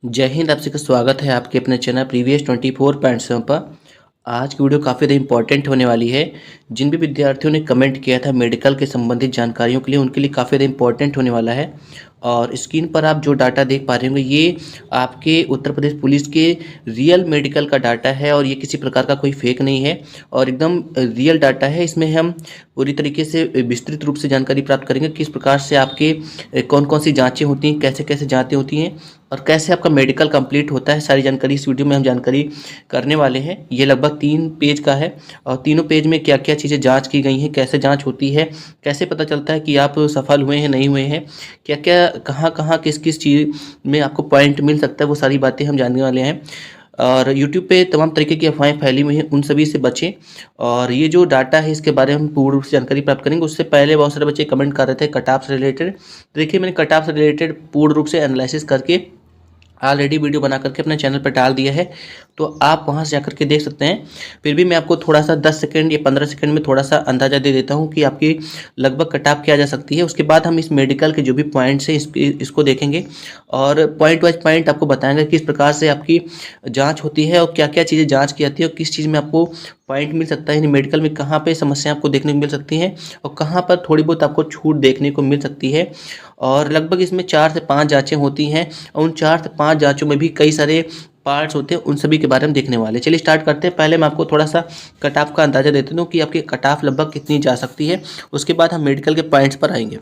जय हिंद। आप सबका स्वागत है आपके अपने चैनल प्रीवियस 24.7 पर। आज की वीडियो काफ़ी ज़्यादा इंपॉर्टेंट होने वाली है। जिन भी विद्यार्थियों ने कमेंट किया था मेडिकल के संबंधित जानकारियों के लिए, उनके लिए काफ़ी ज़्यादा इंपॉर्टेंट होने वाला है। और स्क्रीन पर आप जो डाटा देख पा रहे होंगे, ये आपके उत्तर प्रदेश पुलिस के रियल मेडिकल का डाटा है और ये किसी प्रकार का कोई फेक नहीं है और एकदम रियल डाटा है। इसमें हम पूरी तरीके से विस्तृत रूप से जानकारी प्राप्त करेंगे किस प्रकार से आपके कौन कौन सी जांचें होती हैं, कैसे कैसे जांचें होती हैं और कैसे आपका मेडिकल कंप्लीट होता है। सारी जानकारी इस वीडियो में हम जानकारी करने वाले हैं। ये लगभग 3 पेज का है और तीनों पेज में क्या क्या चीज़ें जांच की गई हैं, कैसे जांच होती है, कैसे पता चलता है कि आप सफल हुए हैं नहीं हुए हैं, क्या क्या कहाँ कहाँ किस किस चीज़ में आपको पॉइंट मिल सकता है, वो सारी बातें हम जानने वाले हैं। और यूट्यूब पे तमाम तरीके की अफवाहें फैली हुई हैं, उन सभी से बचें। और ये जो डाटा है इसके बारे में हम पूर्ण रूप से जानकारी प्राप्त करेंगे। उससे पहले बहुत सारे बच्चे कमेंट कर रहे थे कट ऑफ से रिलेटेड। तो देखिए, मैंने कट ऑफ से रिलेटेड पूर्ण रूप से एनालिसिस करके ऑलरेडी वीडियो बना करके अपने चैनल पर डाल दिया है, तो आप वहां से जाकर के देख सकते हैं। फिर भी मैं आपको थोड़ा सा 10 सेकंड या 15 सेकंड में थोड़ा सा अंदाज़ा दे देता हूं कि आपकी लगभग कट ऑफ क्या जा सकती है। उसके बाद हम इस मेडिकल के जो भी पॉइंट्स हैं इसको देखेंगे और पॉइंट वाइज पॉइंट आपको बताएंगे किस प्रकार से आपकी जांच होती है और क्या क्या चीज़ें जांच की जाती है और किस चीज़ में आपको पॉइंट मिल सकता है। यानी मेडिकल में कहाँ पे समस्याएं आपको देखने को मिल सकती हैं और कहाँ पर थोड़ी बहुत आपको छूट देखने को मिल सकती है। और लगभग इसमें 4 से 5 जांचें होती हैं और उन 4 से 5 जांचों में भी कई सारे पार्ट्स होते हैं, उन सभी के बारे में देखने वाले। चलिए स्टार्ट करते हैं। पहले मैं आपको थोड़ा सा कट ऑफ का अंदाज़ा देता हूँ कि आपकी कट ऑफ लगभग कितनी जा सकती है। उसके बाद हम मेडिकल के पॉइंट्स पर आएंगे।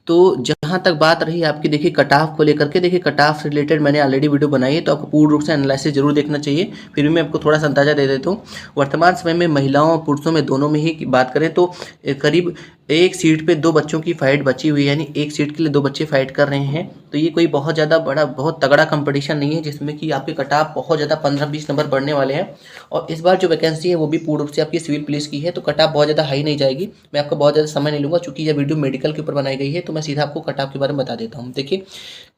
तो जहाँ तक बात रही आपकी, देखिए कट ऑफ को लेकर के, देखिए कट ऑफ से रिलेटेड मैंने ऑलरेडी वीडियो बनाई है, तो आपको पूर्ण रूप से एनालिसिस जरूर देखना चाहिए। फिर भी मैं आपको थोड़ा सा अंदाजा दे देता हूँ। वर्तमान समय में महिलाओं और पुरुषों में दोनों में ही की बात करें तो करीब एक सीट पे 2 बच्चों की फाइट बची हुई है, यानी एक सीट के लिए 2 बच्चे फाइट कर रहे हैं। तो ये कोई बहुत ज़्यादा बड़ा बहुत तगड़ा कंपटीशन नहीं है जिसमें कि आपके कट ऑफ बहुत ज़्यादा 15-20 नंबर बढ़ने वाले हैं। और इस बार जो वैकेंसी है वो भी पूर्ण रूप से आपकी सिविल पुलिस की है, तो कट ऑफ बहुत ज़्यादा हाई नहीं जाएगी। मैं आपको बहुत ज़्यादा समय नहीं लूँगा, चूँकि यह वीडियो मेडिकल के ऊपर बनाई गई है, तो मैं सीधा आपको कट ऑफ के बारे में बता देता हूँ। देखिए,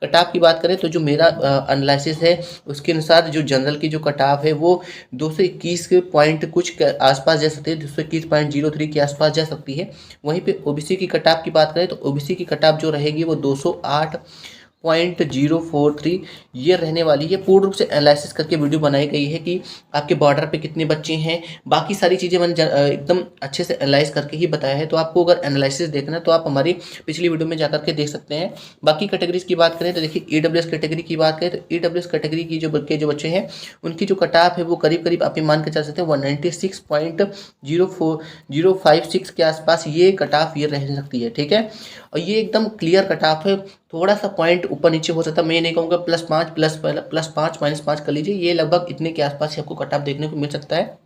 कट ऑफ की बात करें तो जो मेरा एनालिसिस है उसके अनुसार जो जनरल की जो कट ऑफ है वो 221 के पॉइंट कुछ के आसपास जा सकती है, 221.03 के आसपास जा सकती है। वहीं पे ओबीसी की कट ऑफ की बात करें तो ओबीसी की कट ऑफ जो रहेगी वो 208.043 ये रहने वाली है। पूर्ण रूप से एनालिसिस करके वीडियो बनाई गई है कि आपके बॉर्डर पे कितने बच्चे हैं, बाकी सारी चीज़ें मैंने एकदम अच्छे से एनालाइज करके ही बताया है। तो आपको अगर एनालिसिस देखना है तो आप हमारी पिछली वीडियो में जाकर के देख सकते हैं। बाकी कैटेगरीज की बात करें तो देखिए, ईडब्ल्यूएस कैटेगरी की बात करें तो ईडब्ल्यूएस कैटेगरी की जो बच्चे हैं उनकी जो कट ऑफ है वो करीब करीब आप ये मान के चल सकते हैं 196.056 के आसपास ये कट ऑफ ये रह सकती है। ठीक है, और ये एकदम क्लियर कट ऑफ है। थोड़ा सा पॉइंट ऊपर नीचे हो सकता है, मैं ये नहीं कहूँगा +5 +5 -5 कर लीजिए, ये लगभग इतने के आसपास ही आपको कट ऑफ देखने को मिल सकता है।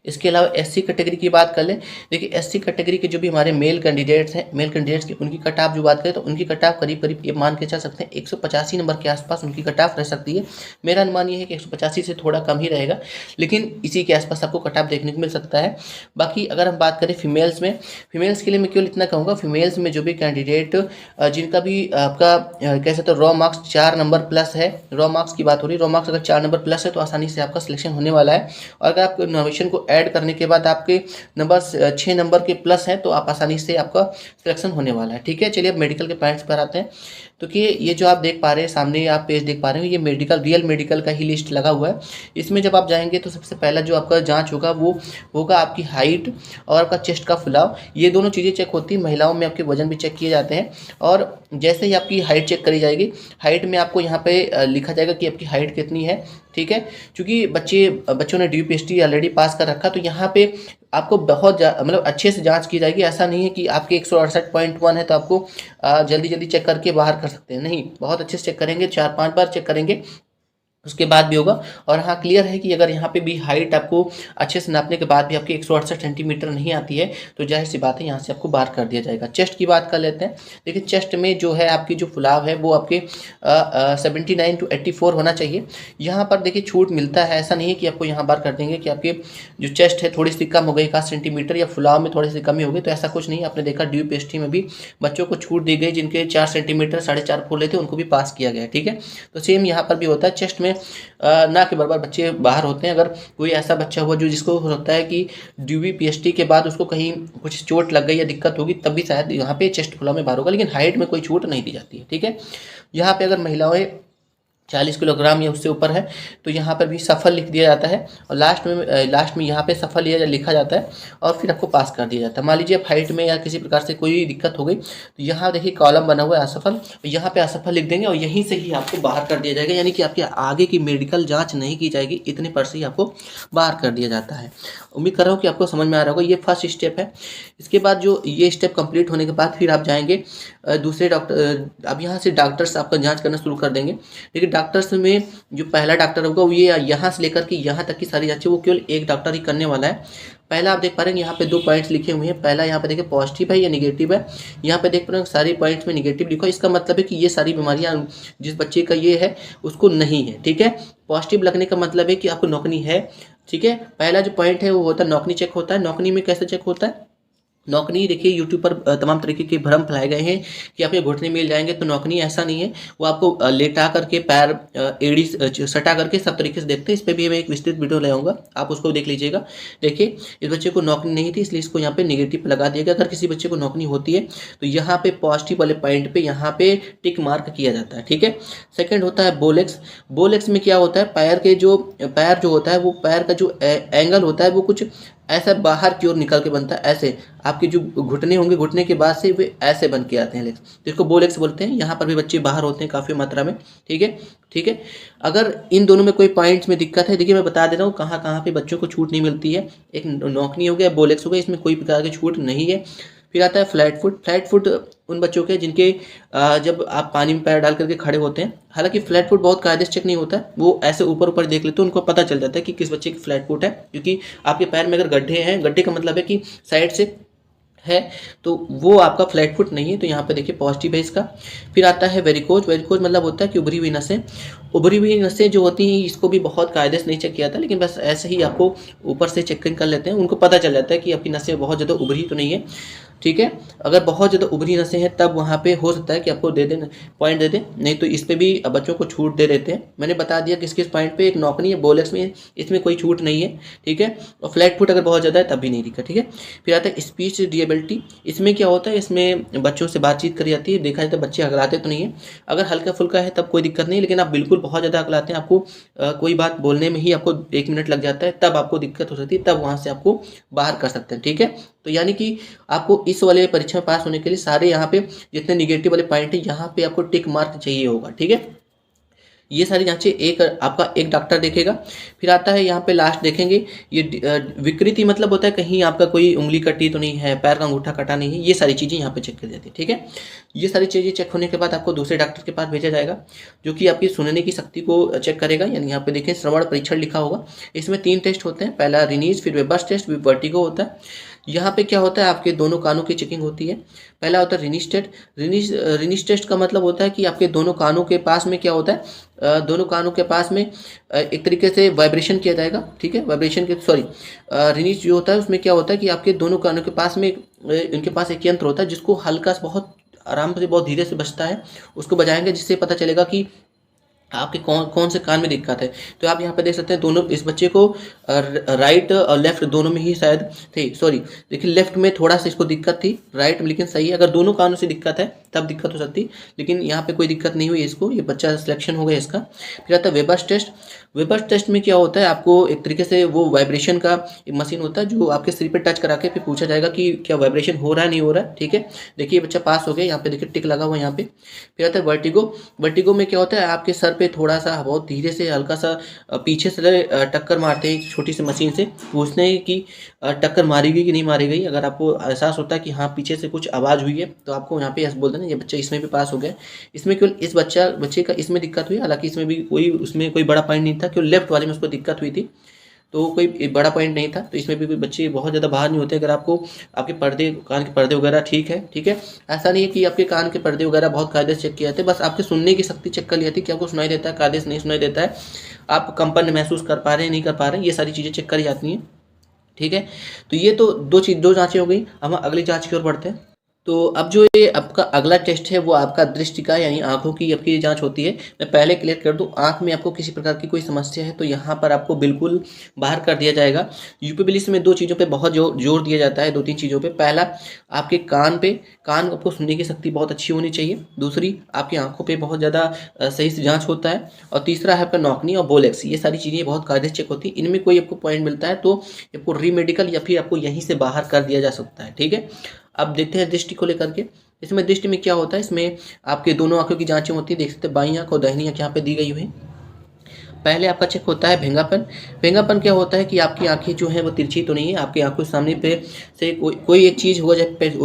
इसके अलावा एससी कैटेगरी की बात कर लें। देखिए, एससी कैटेगरी के जो भी हमारे मेल कैंडिडेट्स हैं, मेल कैंडिडेट्स की उनकी कट ऑफ जो बात करें तो उनकी कट ऑफ करीब करीब ये मान के चल सकते हैं 185 नंबर के आसपास उनकी कट ऑफ रह सकती है। मेरा अनुमान ये है कि 185 से थोड़ा कम ही रहेगा, लेकिन इसी के आसपास आपको कट ऑफ देखने को मिल सकता है। बाकी अगर हम बात करें फीमेल्स में, फीमेल्स के लिए मैं केवल इतना कहूँगा, फीमेल्स में जो भी कैंडिडेट जिनका भी आपका कह सकते हो रॉ मार्क्स 4 नंबर प्लस है, रॉ मार्क्स की बात हो रही है, रॉ मार्क्स अगर 4 नंबर प्लस है तो आसानी से आपका सिलेक्शन होने वाला है। और अगर आप इनोवेशन को ऐड करने के बाद आपके नंबर 6 नंबर के प्लस हैं तो आप आसानी से आपका सिलेक्शन होने वाला है। ठीक है, चलिए अब मेडिकल के पॉइंट्स पर आते हैं। तो कि ये जो आप देख पा रहे हैं सामने, आप पेज देख पा रहे हो, ये मेडिकल रियल मेडिकल का ही लिस्ट लगा हुआ है। इसमें जब आप जाएंगे तो सबसे पहला जो आपका जांच होगा वो होगा आपकी हाइट और आपका चेस्ट का फुलाव। ये दोनों चीज़ें चेक होती है। महिलाओं में आपके वजन भी चेक किए जाते हैं और जैसे ही आपकी हाइट चेक करी जाएगी, हाइट में आपको यहाँ पे लिखा जाएगा कि आपकी हाइट कितनी है। ठीक है, क्योंकि बच्चों ने ड्यूपीएसटी ऑलरेडी पास कर रखा, तो यहाँ पे आपको बहुत मतलब अच्छे से जांच की जाएगी। ऐसा नहीं है कि आपके 168.1 है तो आपको जल्दी जल्दी चेक करके बाहर कर सकते हैं, नहीं, बहुत अच्छे से चेक करेंगे, 4-5 बार चेक करेंगे, उसके बाद भी होगा। और हाँ, क्लियर है कि अगर यहाँ पे भी हाइट आपको अच्छे से नापने के बाद भी आपकी 168 सेंटीमीटर नहीं आती है तो जाहिर सी बात है यहाँ से आपको बाहर कर दिया जाएगा। चेस्ट की बात कर लेते हैं। देखिए, चेस्ट में जो है आपकी जो फुलाव है वो आपके 79 to 84 होना चाहिए। यहाँ पर देखिए छूट मिलता है, ऐसा नहीं है कि आपको यहाँ बार कर देंगे कि आपके जो चेस्ट है थोड़ी सी कम हो गई 1 सेंटीमीटर या फुलाव में थोड़ी सी कमी हो गई, तो ऐसा कुछ नहीं। आपने देखा ड्यूपीएसटी में भी बच्चों को छूट दी गई, जिनके 4 सेंटीमीटर 4.5 फूले थे उनको भी पास किया गया। ठीक है, तो सेम यहाँ पर भी होता है। चेस्ट में ना के बराबर बच्चे बाहर होते हैं। अगर कोई ऐसा बच्चा हुआ जो जिसको हो सकता है कि ड्यूबी पीएचडी के बाद उसको कहीं कुछ चोट लग गई या दिक्कत होगी, तब भी शायद यहाँ पे चेस्ट फुलाव में बाहर होगा, लेकिन हाइट में कोई छूट नहीं दी जाती है। ठीक है, यहाँ पे अगर महिलाएं 40 किलोग्राम या उससे ऊपर है तो यहाँ पर भी सफल लिख दिया जाता है और लास्ट में यहाँ पे सफल लिखा जाता है और फिर आपको पास कर दिया जाता है। मान लीजिए आप हाइट में या किसी प्रकार से कोई दिक्कत हो गई तो यहाँ देखिए कॉलम बना हुआ है असफल, यहाँ पे असफल लिख देंगे और यहीं से ही आपको बाहर कर दिया जाएगा, यानी कि आपके आगे की मेडिकल जाँच नहीं की जाएगी, इतने पर से ही आपको बाहर कर दिया जाता है। उम्मीद कर रहा हूँ कि आपको समझ में आ रहा होगा। ये फर्स्ट स्टेप है। इसके बाद जो ये स्टेप कंप्लीट होने के बाद फिर आप जाएंगे दूसरे डॉक्टर, अब यहाँ से डॉक्टर्स आपका जांच करना शुरू कर देंगे। लेकिन डॉक्टर्स में जो पहला डॉक्टर होगा वो ये यहाँ से लेकर के यहाँ तक की सारी जांचें वो केवल एक डॉक्टर ही करने वाला है। पहला आप देख पा रहे हैं यहाँ पे 2 पॉइंट्स लिखे हुए हैं। पहला यहाँ पे देखिए पॉजिटिव है या निगेटिव है, यहाँ पे देख पा रहे हैं सारी पॉइंट्स में निगेटिव लिखा है। इसका मतलब है कि ये सारी बीमारियाँ जिस बच्चे का ये है उसको नहीं है, ठीक है। पॉजिटिव लगने का मतलब है कि आपको नौकनी है, ठीक है। पहला जो पॉइंट है वो होता है नौकनी चेक होता है। नौकनी में कैसे चेक होता है? नौकनी देखिए यूट्यूब पर तमाम तरीके के भ्रम फैलाए गए हैं कि आपके घुटने मिल जाएंगे, तो नौकनी ऐसा नहीं है। वो आपको लेटा करके पैर एड़ी सटा करके सब तरीके से देखते हैं। इस पर भी मैं एक विस्तृत वीडियो ले आऊँगा, आप उसको देख लीजिएगा। देखिए इस बच्चे को नौकनी नहीं थी इसलिए इसको यहाँ पे नेगेटिव लगा दिया गया। अगर किसी बच्चे को नौकनी होती है तो यहाँ पे पॉजिटिव वाले पॉइंट पे यहाँ पे टिक मार्क किया जाता है, ठीक है। सेकेंड होता है बोलेक्स। बोलेक्स में क्या होता है? पैर जो होता है वो पैर का जो एंगल होता है वो कुछ ऐसा बाहर की ओर निकल के बनता है। ऐसे आपके जो घुटने होंगे, घुटने के बाद से वे ऐसे बन के आते हैं लेग्स, तो इसको बोलेक्स बोलते हैं। यहाँ पर भी बच्चे बाहर होते हैं काफ़ी मात्रा में, ठीक है, ठीक है। अगर इन दोनों में कोई पॉइंट्स में दिक्कत है, देखिए मैं बता दे रहा हूँ कहाँ कहाँ पे बच्चों को छूट नहीं मिलती है। एक नौकनी हो गया, बोलेक्स हो गया, इसमें कोई प्रकार की छूट नहीं है। फिर आता है फ्लैट फुट। फ्लैट फुट उन बच्चों के जिनके जब आप पानी में पैर डाल करके खड़े होते हैं, हालांकि फ्लैट फुट बहुत कायदे से चेक नहीं होता है, वो ऐसे ऊपर ऊपर देख लेते हैं, उनको पता चल जाता है कि किस बच्चे की फ्लैट फुट है। क्योंकि आपके पैर में अगर गड्ढे हैं, गड्ढे का मतलब है कि साइड से है, तो वो आपका फ्लैट फुट नहीं है, तो यहाँ पे देखिए पॉजिटिव है इसका। फिर आता है वेरिकोज। वेरिकोज मतलब होता है कि उभरी हुई नसें। उभरी हुई नसें जो होती हैं इसको भी बहुत कायदे से नहीं चेक किया था, लेकिन बस ऐसे ही आपको ऊपर से चेकिंग कर लेते हैं, उनको पता चल जाता है कि आपकी नसें बहुत ज़्यादा उभरी तो नहीं है, ठीक है। अगर बहुत ज़्यादा उभरी नसें हैं तब वहाँ पे हो सकता है कि आपको दे दें पॉइंट दे दें, नहीं तो इस पर भी बच्चों को छूट दे देते हैं। मैंने बता दिया किस किस पॉइंट पे। एक नौकनी है, बोलेक्स में इसमें कोई छूट नहीं है, ठीक है। और फ्लैट फुट अगर बहुत ज़्यादा है तब भी नहीं दिक्कत, ठीक है। फिर आता है स्पीच डिएबिलिटी। इसमें क्या होता है? इसमें बच्चों से बातचीत करी जाती है। देखा जाए तो बच्चे अगलाते तो नहीं है, अगर हल्का फुल्का है तब कोई दिक्कत नहीं, लेकिन आप बिल्कुल बहुत ज़्यादा अगलाते हैं, आपको कोई बात बोलने में ही आपको 1 मिनट लग जाता है, तब आपको दिक्कत हो सकती है, तब वहाँ से आपको बाहर कर सकते हैं, ठीक है। तो यानी कि आपको इस वाले परीक्षा में पास होने के लिए सारे यहाँ पे जितने निगेटिव वाले पॉइंट है यहाँ पे आपको टिक मार्क चाहिए होगा, ठीक है। ये सारी जांचें आपका एक डॉक्टर देखेगा। फिर आता है यहाँ पे लास्ट देखेंगे ये विकृति, मतलब होता है कहीं आपका कोई उंगली कटी तो नहीं है, पैर का अंगूठा कटा नहीं है, ये सारी चीज़ें यहाँ पे चेक कर जाती है, ठीक है। ये सारी चीज़ें चेक होने के बाद आपको दूसरे डॉक्टर के पास भेजा जाएगा जो कि आपकी सुनने की शक्ति को चेक करेगा। यानी यहाँ पे देखें श्रवण परीक्षण लिखा होगा। इसमें 3 टेस्ट होते हैं, पहला रिनीज, फिर वेबर्स टेस्ट, फिर वर्टिगो होता है। यहाँ पे क्या होता है? आपके दोनों कानों की चेकिंग होती है। पहला होता है रिनीज टेस्ट। रिनीज टेस्ट का मतलब होता है कि आपके दोनों कानों के पास में क्या होता है, दोनों कानों के पास में एक तरीके से वाइब्रेशन किया जाएगा, ठीक है। वाइब्रेशन के रिनीज जो होता है उसमें क्या होता है कि आपके दोनों कानों के पास में इनके पास एक यंत्र होता है जिसको हल्का से बहुत आराम से बहुत धीरे से बजता है, उसको बजाएंगे जिससे पता चलेगा कि आपके कौन से कान में दिक्कत है। तो आप यहाँ पे देख सकते हैं दोनों इस बच्चे को राइट और लेफ्ट दोनों में ही शायद थी, देखिए लेफ्ट में थोड़ा सा इसको दिक्कत थी, राइट में लेकिन सही है। अगर दोनों कानों से दिक्कत है तब दिक्कत हो सकती, लेकिन यहाँ पे कोई दिक्कत नहीं हुई इसको, ये बच्चा सिलेक्शन हो गया इसका। फिर आता है वेबर्स टेस्ट। वेबर्स टेस्ट में क्या होता है? आपको एक तरीके से वो वाइब्रेशन का एक मशीन होता है जो आपके सिर पे टच करा के फिर पूछा जाएगा कि क्या वाइब्रेशन हो रहा है नहीं हो रहा है, ठीक है। देखिए बच्चा पास हो गया, यहाँ पे देखिए टिक लगा हुआ है यहाँ पे। फिर आता है वर्टिगो। वर्टिगो में क्या होता है? आपके सर पे थोड़ा सा बहुत धीरे से हल्का सा पीछे से टक्कर मारते हैं एक छोटी सी मशीन से, पूछते हैं कि टक्कर मारी गई कि नहीं मारी गई। अगर आपको एहसास होता है कि हाँ पीछे से कुछ आवाज़ हुई है तो आपको यहाँ पे यस बोल देना, ये बच्चा इसमें भी पास हो गया। इसमें केवल इस बच्चे का इसमें दिक्कत हुई, हालांकि इसमें भी उसमें कोई बड़ा पॉइंट नहीं था, केवल लेफ्ट वाले में उसको दिक्कत हुई थी, तो कोई बड़ा पॉइंट नहीं था। तो इसमें भी बच्चे बहुत ज़्यादा बाहर नहीं होते अगर आपको आपके कान के पर्दे वगैरह ठीक है, ठीक है। ऐसा नहीं है कि आपके कान के पर्दे वगैरह बहुत कायदे से चेक किए जाते, बस आपके सुनने की शक्ति चेक कर ली जाती है कि आपको सुनाई देता है, कायदे से नहीं सुनाई देता है, आप कंपन महसूस कर पा रहे हैं नहीं कर पा रहे हैं, ये सारी चीज़ें चेक करी जाती हैं, ठीक है। तो ये तो दो जाँचें हो गई। हम अगली जाँच की ओर बढ़ते हैं। तो अब जो ये आपका अगला टेस्ट है वो आपका दृष्टि का यानी आँखों की आपकी जाँच होती है। मैं पहले क्लियर कर दूँ, आँख में आपको किसी प्रकार की कोई समस्या है तो यहाँ पर आपको बिल्कुल बाहर कर दिया जाएगा। यूपी पुलिस में 2 चीज़ों पे बहुत जोर दिया जाता है, 2-3 चीज़ों पे। पहला, आपके कान आपको सुनने की शक्ति बहुत अच्छी होनी चाहिए। दूसरी, आपकी आँखों पे बहुत ज़्यादा सही से जाँच होता है। और तीसरा है आपका नॉकनी और बोलेक्स। ये सारी चीज़ें बहुत कायदे से चेक होती है। इनमें कोई आपको पॉइंट मिलता है तो आपको रीमेडिकल या फिर आपको यहीं से बाहर कर दिया जा सकता है, ठीक है। अब देखते हैं दृष्टि को लेकर के। इसमें दृष्टि में क्या होता है, इसमें आपके दोनों आंखों की जांचें होती है। देख सकते हैं बाईं आंख और दाहिनी आंख यहाँ पे दी गई हुई है। पहले आपका चेक होता है भेंगापन। भेंगापन क्या होता है कि आपकी आंखें जो हैं वो तिरछी तो नहीं है, आपकी आंखों के सामने पे से कोई एक चीज़ होगा,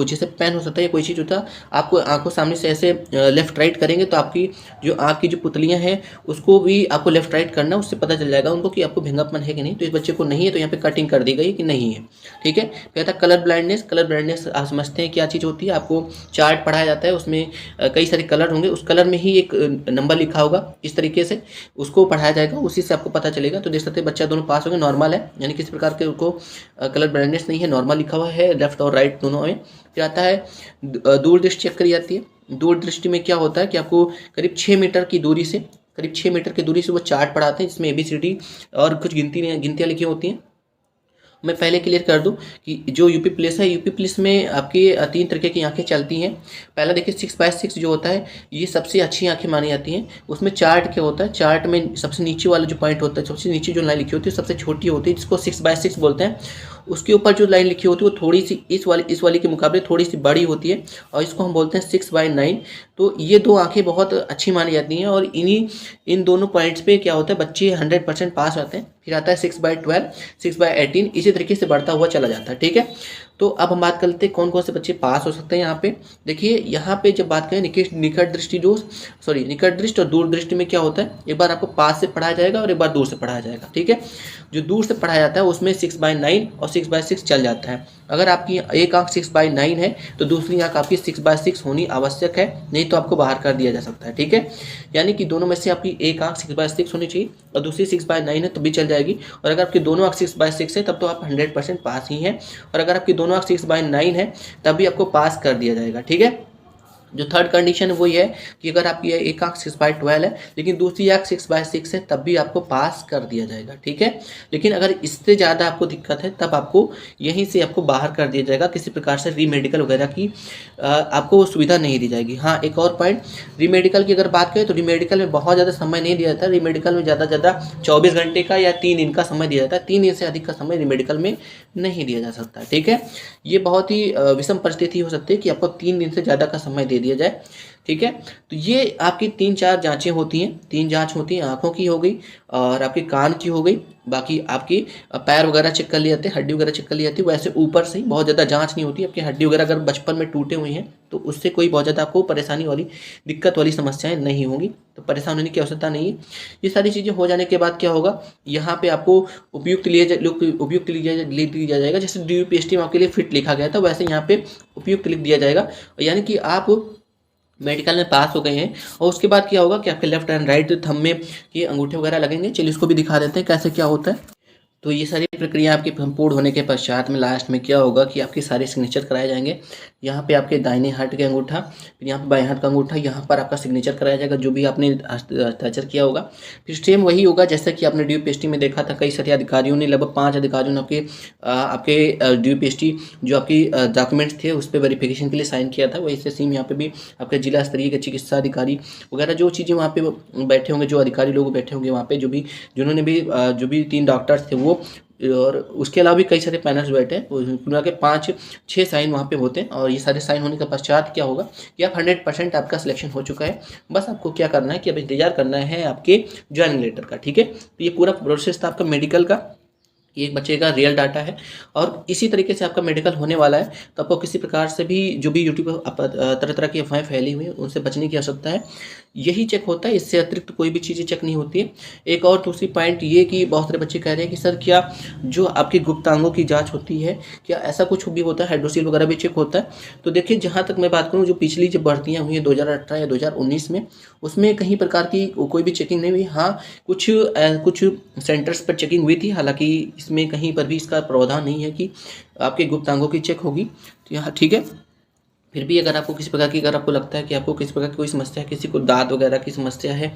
जैसे पेन हो सकता है या कोई चीज़ होता है, आपको आंखों सामने से ऐसे लेफ्ट राइट करेंगे तो आपकी जो आँख की जो पुतलियाँ हैं उसको भी आपको लेफ्ट राइट करना, उससे पता चल जाएगा उनको कि आपको भेंगापन है कि नहीं। तो इस बच्चे को नहीं है तो यहाँ पे कटिंग कर दी गई कि नहीं है, ठीक है। फिर आता है कलर ब्लाइंडनेस। कलर ब्लाइंडनेस आप समझते हैं क्या चीज़ होती है। आपको चार्ट पढ़ाया जाता है, उसमें कई सारे कलर होंगे, उस कलर में ही एक नंबर लिखा होगा, इस तरीके से उसको पढ़ाया जाएगा, उसी से आपको पता चलेगा। तो देख सकते हैं बच्चा दोनों पास हो गए, नॉर्मल है, यानी किसी प्रकार के उनको कलर ब्लाइंडनेस नहीं है, नॉर्मल लिखा हुआ है लेफ्ट और राइट दोनों में। फिर आता है दूरदृष्टि चेक करी जाती है। दूरदृष्टि में क्या होता है कि आपको करीब 6 मीटर की दूरी से वो चार्ट पढ़ाते हैं जिसमें ABCD और कुछ गिनतियाँ लिखी होती हैं। मैं पहले क्लियर कर दूं कि जो यूपी पुलिस है, यूपी पुलिस में आपकी 3 तरीके की आंखें चलती हैं। पहला देखिए 6x6 जो होता है, ये सबसे अच्छी आंखें मानी जाती हैं। उसमें चार्ट क्या होता है, चार्ट में सबसे नीचे वाला जो पॉइंट होता है, सबसे नीचे जो लाइन लिखी होती है सबसे छोटी होती है, जिसको 6x6 बोलते हैं। उसके ऊपर जो लाइन लिखी होती है वो थोड़ी सी इस वाली के मुकाबले थोड़ी सी बड़ी होती है और इसको हम बोलते हैं 6/9। तो ये 2 आंखें बहुत अच्छी मानी जाती हैं और इन दोनों पॉइंट्स पे क्या होता है, बच्चे 100% पास होते हैं। फिर आता है 6/12, 6/18, इसी तरीके से बढ़ता हुआ चला जाता है, ठीक है। तो अब हम बात करते हैं कौन कौन से बच्चे पास हो सकते हैं। यहाँ पे देखिए, यहाँ पे जब बात करें निकट दृष्टि और दूर दृष्टि में क्या होता है, एक बार आपको पास से पढ़ाया जाएगा और एक बार दूर से पढ़ाया जाएगा, ठीक है। जो दूर से पढ़ाया जाता है उसमें 6/9 और 6/6 चल जाता है। अगर आपकी एक आंख 6/9 है तो दूसरी आंख आपकी 6/6 होनी आवश्यक है, नहीं तो आपको बाहर कर दिया जा सकता है, ठीक है। यानी कि दोनों में से आपकी एक आंख 6/6 होनी चाहिए और दूसरी 6/9 है तो भी चल जाएगी। और अगर आपकी दोनों आंख 6/6 है तब तो आप 100% पास ही हैं। और अगर आपकी दोनों आंख 6/9 है तब भी आपको पास कर दिया जाएगा, ठीक है। जो थर्ड कंडीशन है वही है कि अगर आपकी एक आंख 6/12 है लेकिन दूसरी आंख 6/6 है तब भी आपको पास कर दिया जाएगा, ठीक है। लेकिन अगर इससे ज़्यादा आपको दिक्कत है तब आपको यहीं से आपको बाहर कर दिया जाएगा, किसी प्रकार से रीमेडिकल वगैरह की आपको सुविधा नहीं दी जाएगी। हाँ, एक और पॉइंट, रीमेडिकल की अगर बात करें तो रीमेडिकल में बहुत ज़्यादा समय नहीं दिया जाता। रीमेडिकल में ज़्यादा से ज़्यादा 24 घंटे का या 3 दिन का समय दिया जाता है। 3 दिन से अधिक का समय रीमेडिकल में नहीं दिया जा सकता, ठीक है। ये बहुत ही विषम परिस्थिति हो सकती है कि आपको 3 दिन से ज़्यादा का समय दे दिया जाए, ठीक है। तो ये आपकी 3-4 जांचें होती हैं। 3 जांच होती हैं, आंखों की हो गई और आपके कान की हो गई, बाकी आपकी पैर वगैरह चेक कर लिए जाते हैं, हड्डी वगैरह चेक कर ली जाती है। वैसे ऊपर से ही बहुत ज़्यादा जांच नहीं होती। आपकी हड्डी वगैरह अगर बचपन में टूटे हुए हैं तो उससे कोई बहुत ज़्यादा आपको परेशानी वाली दिक्कत वाली समस्याएं नहीं होंगी, तो परेशान होने की आवश्यकता नहीं है। ये सारी चीज़ें हो जाने के बाद क्या होगा, यहाँ पे आपको उपयुक्त लिख दिया जाएगा। जैसे DUPST में आपके लिए फिट लिखा गया था वैसे यहाँ पे उपयुक्त लिख दिया जाएगा, यानी कि आप मेडिकल में पास हो गए हैं। और उसके बाद क्या होगा कि आपके लेफ्ट एंड राइट थंब में ये अंगूठे वगैरह लगेंगे। चलिए इसको भी दिखा देते हैं कैसे क्या होता है। तो ये सारी प्रक्रिया आपकी संपूर्ण होने के पश्चात में लास्ट में क्या होगा कि आपके सारे सिग्नेचर कराए जाएंगे। यहाँ पे आपके दाहिने हाथ का अंगूठा, फिर यहाँ पे बाएं हाथ का अंगूठा, यहाँ पर आपका सिग्नेचर कराया जाएगा जो भी आपने हस्ताक्षर किया होगा। फिर सेम वही होगा जैसा कि आपने DUPST में देखा था। कई सारे अधिकारियों ने, लगभग 5 अधिकारियों ने आपके DUPST जो आपकी डॉक्यूमेंट्स थे उस पर वेरिफिकेशन के लिए साइन किया था। वही से सेम यहाँ पे भी आपके जिला स्तरीय के चिकित्सा अधिकारी वगैरह जो चीज़ें वहाँ पे बैठे होंगे, जो अधिकारी लोग बैठे होंगे वहाँ पे, जो भी 3 डॉक्टर्स थे वो, और उसके अलावा भी कई सारे पैनल्स बैठे हैं, पूरा के 5-6 साइन वहाँ पे होते हैं। और ये सारे साइन होने के पश्चात क्या होगा कि आप 100% आपका सिलेक्शन हो चुका है। बस आपको क्या करना है कि अब इंतजार करना है आपके ज्वाइनिंग लेटर का, ठीक है। तो ये पूरा प्रोसेस था आपका मेडिकल का, ये एक बच्चे का रियल डाटा है। और इसी तरीके से आपका मेडिकल होने वाला है, तो आपको किसी प्रकार से भी जो भी यूट्यूब पर तरह तरह की अफवाहें फैली हुई हैं उनसे बचने की आवश्यकता है। यही चेक होता है, इससे अतिरिक्त कोई भी चीज़ें चेक नहीं होती है। एक और दूसरी पॉइंट ये कि बहुत सारे बच्चे कह रहे हैं कि सर क्या जो आपकी गुप्तांगों की जाँच होती है क्या ऐसा कुछ भी होता है, हाइड्रोसील वगैरह भी चेक होता है। तो देखिए, जहाँ तक मैं बात करूँ, जो पिछली जो भर्तियाँ हुई हैं 2018 या 2019 में, उसमें कहीं प्रकार की कोई भी चेकिंग नहीं हुई। हाँ, कुछ सेंटर्स पर चेकिंग हुई थी, हालांकि इसमें कहीं पर भी इसका प्रावधान नहीं है कि आपके गुप्तांगों की चेक होगी। तो यहाँ ठीक है। फिर भी अगर आपको किसी प्रकार की, अगर आपको लगता है कि आपको किसी प्रकार की कोई समस्या है, किसी को दाँत वगैरह की समस्या है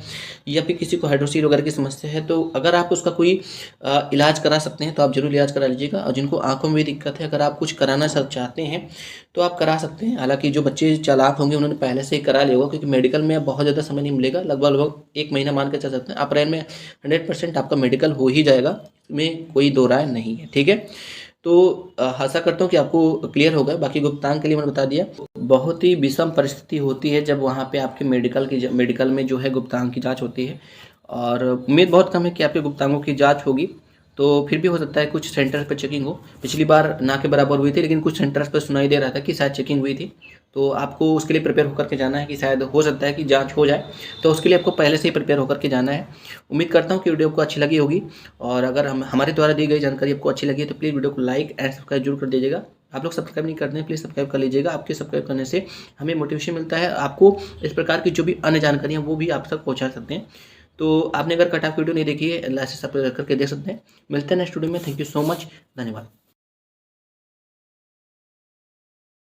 या फिर किसी को हाइड्रोसील वगैरह की समस्या है, तो अगर आप उसका कोई इलाज करा सकते हैं तो आप ज़रूर इलाज करा लीजिएगा। और जिनको आँखों में भी दिक्कत है, अगर आप कुछ कराना चाहते हैं तो आप करा सकते हैं। हालाँकि जो बच्चे चालाक होंगे उन्होंने पहले से ही करा लिया होगा, क्योंकि मेडिकल में अब बहुत ज़्यादा समय नहीं मिलेगा, लगभग 1 महीना मान के चल सकते हैं। अप्रैल में 100% आपका मेडिकल हो ही जाएगा, इसमें कोई दो राय नहीं है, ठीक है। तो आशा करता हूँ कि आपको क्लियर होगा। बाकी भुगतान के लिए मैंने बता दिया। बहुत ही विषम परिस्थिति होती है जब वहाँ पे आपके मेडिकल में जो है गुप्तांग की जांच होती है, और उम्मीद बहुत कम है कि आपके गुप्तांगों की जांच होगी। तो फिर भी हो सकता है कुछ सेंटर्स पर चेकिंग हो। पिछली बार ना के बराबर हुई थी, लेकिन कुछ सेंटर्स पर सुनाई दे रहा था कि शायद चेकिंग हुई थी। तो आपको उसके लिए प्रिपेयर होकर के जाना है कि शायद हो सकता है कि जांच हो जाए, तो उसके लिए आपको पहले से ही प्रिपेयर होकर के जाना है। उम्मीद करता हूँ कि वीडियो आपको अच्छी लगी होगी, और अगर हमारे द्वारा दी गई जानकारी आपको अच्छी लगी है तो प्लीज़ वीडियो को लाइक एंड सब्सक्राइब जरूर कर दीजिएगा। आप लोग सब्सक्राइब नहीं करते हैं, प्लीज़ सब्सक्राइब कर लीजिएगा। आपके सब्सक्राइब करने से हमें मोटिवेशन मिलता है, आपको इस प्रकार की जो भी अन्य जानकारियाँ वो भी आप तक पहुँचा सकते हैं। तो आपने अगर कट ऑफ वीडियो नहीं देखी है, ऐसे सब करके देख सकते हैं। मिलते हैं नेक्स्ट वीडियो में। थैंक यू सो मच, धन्यवाद।